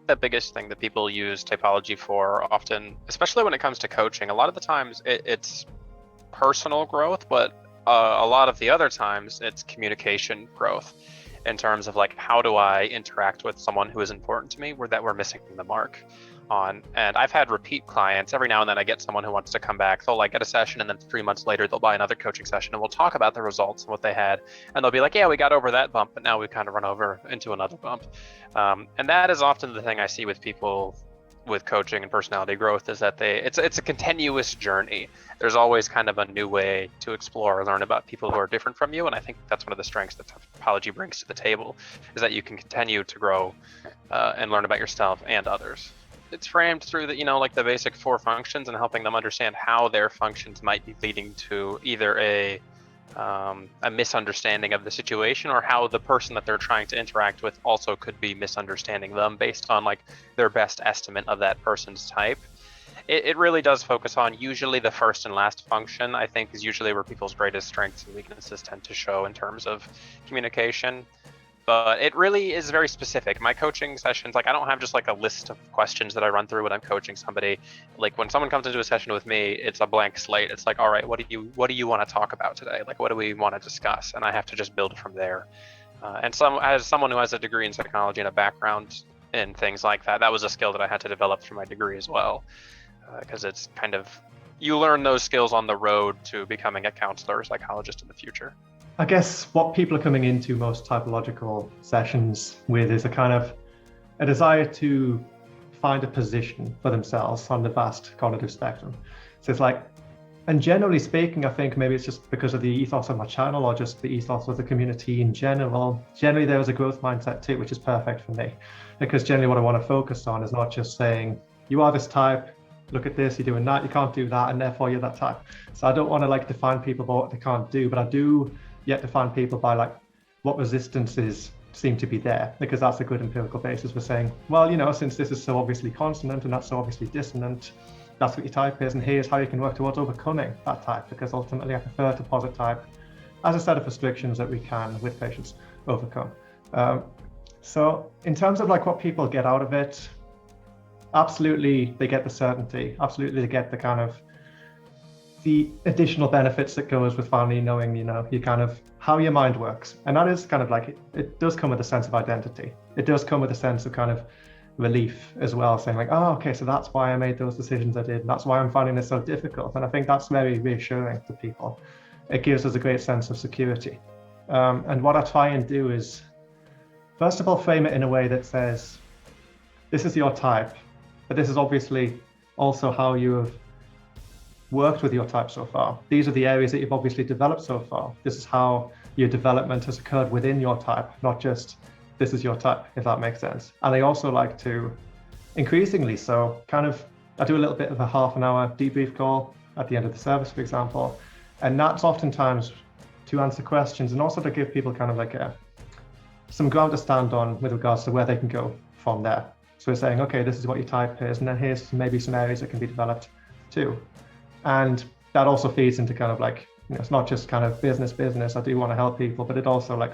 the biggest thing that people use typology for often, especially when it comes to coaching, a lot of the times it's personal growth, but a lot of the other times it's communication growth in terms of like, how do I interact with someone who is important to me where that we're missing the mark on. And I've had repeat clients. Every now and then I get someone who wants to come back. They'll like get a session, and then 3 months later they'll buy another coaching session, and we'll talk about the results and what they had. And they'll be like, yeah, we got over that bump, but now we've kind of run over into another bump. And that is often the thing I see with people with coaching and personality growth, is that it's a continuous journey. There's always kind of a new way to explore or learn about people who are different from you. And I think that's one of the strengths that typology brings to the table, is that you can continue to grow and learn about yourself and others. It's framed through the, like the basic 4 functions, and helping them understand how their functions might be leading to either a misunderstanding of the situation, or how the person that they're trying to interact with also could be misunderstanding them based on like their best estimate of that person's type. It really does focus on usually the first and last function. I think is usually where people's greatest strengths and weaknesses tend to show in terms of communication. But it really is very specific. My coaching sessions, like I don't have just like a list of questions that I run through when I'm coaching somebody. Like when someone comes into a session with me, it's a blank slate. It's like, all right, what do you want to talk about today? Like, what do we want to discuss? And I have to just build from there. And as someone who has a degree in psychology and a background in things like that, that was a skill that I had to develop through my degree as well. Because it's kind of, you learn those skills on the road to becoming a counselor or psychologist in the future. I guess what people are coming into most typological sessions with is a kind of a desire to find a position for themselves on the vast cognitive spectrum. So it's like, and generally speaking, I think maybe it's just because of the ethos of my channel or just the ethos of the community in general. Generally, there is a growth mindset too, which is perfect for me, because generally what I want to focus on is not just saying, you are this type, look at this, you're doing that, you can't do that, and therefore you're that type. So I don't want to like define people by what they can't do, but I do yet define people by like what resistances seem to be there, because that's a good empirical basis for saying, well, since this is so obviously consonant and that's so obviously dissonant, that's what your type is, and here's how you can work towards overcoming that type, because ultimately I prefer to posit type as a set of restrictions that we can, with patients, overcome. So in terms of like what people get out of it, absolutely they get the certainty, absolutely they get the kind of the additional benefits that goes with finally knowing, you kind of how your mind works. And that is kind of like, it does come with a sense of identity. It does come with a sense of kind of relief as well, saying like, oh, okay, so that's why I made those decisions I did. And that's why I'm finding this so difficult. And I think that's very reassuring to people. It gives us a great sense of security. And what I try and do is, first of all, frame it in a way that says, this is your type, but this is obviously also how you have worked with your type so far. These are the areas that you've obviously developed so far. This is how your development has occurred within your type, not just this is your type, if that makes sense. And I also like to, increasingly so, I do a little bit of a half an hour debrief call at the end of the service, for example. And that's oftentimes to answer questions and also to give people kind of like some ground to stand on with regards to where they can go from there. So we're saying, okay, this is what your type is, and then here's maybe some areas that can be developed too. And that also feeds into kind of like, it's not just kind of business. I do want to help people, but it also like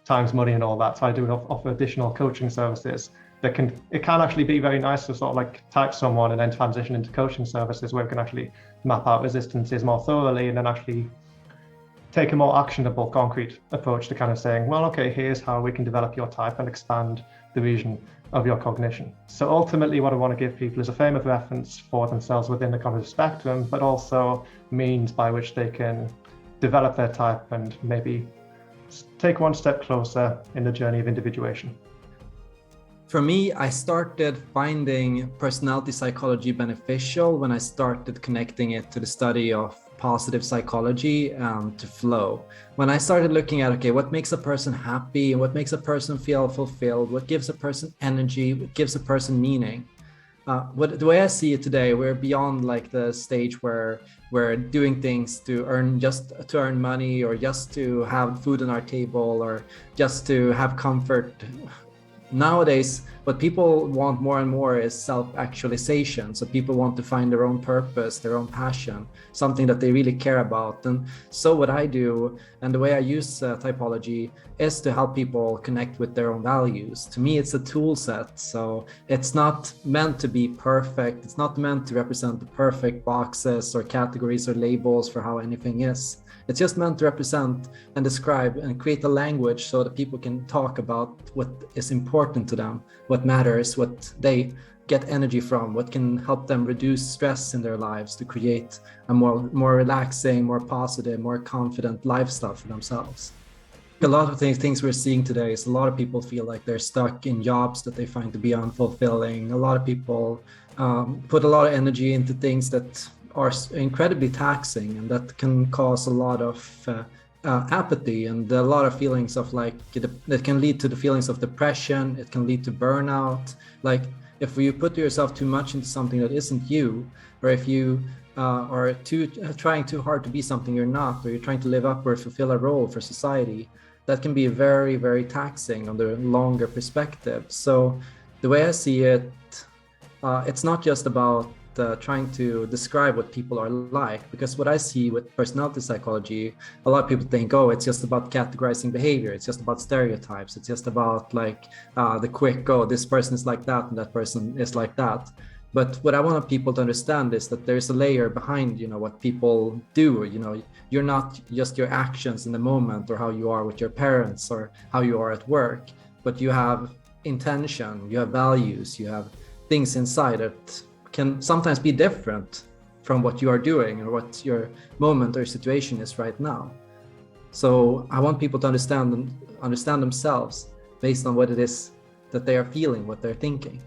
time's money and all that. So I do offer additional coaching services that can actually be very nice to sort of like type someone and then transition into coaching services where we can actually map out resistances more thoroughly and then actually take a more actionable, concrete approach to kind of saying, well, okay, here's how we can develop your type and expand the region of your cognition. So ultimately what I want to give people is a frame of reference for themselves within the cognitive spectrum, but also means by which they can develop their type and maybe take one step closer in the journey of individuation. For me, I started finding personality psychology beneficial when I started connecting it to the study of positive psychology, to flow. When I started looking at, okay, what makes a person happy, what makes a person feel fulfilled, what gives a person energy, what gives a person meaning. The way I see it today, we're beyond like the stage where we're doing things to earn money, or just to have food on our table, or just to have comfort nowadays, what people want more and more is self-actualization. So people want to find their own purpose, their own passion, something that they really care about. And so what I do and the way I use typology is to help people connect with their own values. To me, it's a tool set. So it's not meant to be perfect. It's not meant to represent the perfect boxes or categories or labels for how anything is. It's just meant to represent and describe and create a language so that people can talk about what is important to them, what matters, what they get energy from, what can help them reduce stress in their lives to create a more relaxing, more positive, more confident lifestyle for themselves. A lot of things we're seeing today is a lot of people feel like they're stuck in jobs that they find to be unfulfilling. A lot of people put a lot of energy into things that are incredibly taxing, and that can cause a lot of apathy and a lot of feelings of like that can lead to the feelings of depression. It can lead to burnout. Like if you put yourself too much into something that isn't you, or if you are trying too hard to be something you're not, or you're trying to live up or fulfill a role for society, that can be very, very taxing on the longer perspective. So the way I see it, it's not just about trying to describe what people are like, because what I see with personality psychology, a lot of people think, oh, it's just about categorizing behavior, it's just about stereotypes, it's just about like the quick, oh, this person is like that and that person is like that. But what I want people to understand is that there's a layer behind, what people do. You're not just your actions in the moment, or how you are with your parents, or how you are at work, but you have intention, you have values, you have things inside that can sometimes be different from what you are doing or what your moment or situation is right now. So I want people to understand themselves based on what it is that they are feeling, what they're thinking.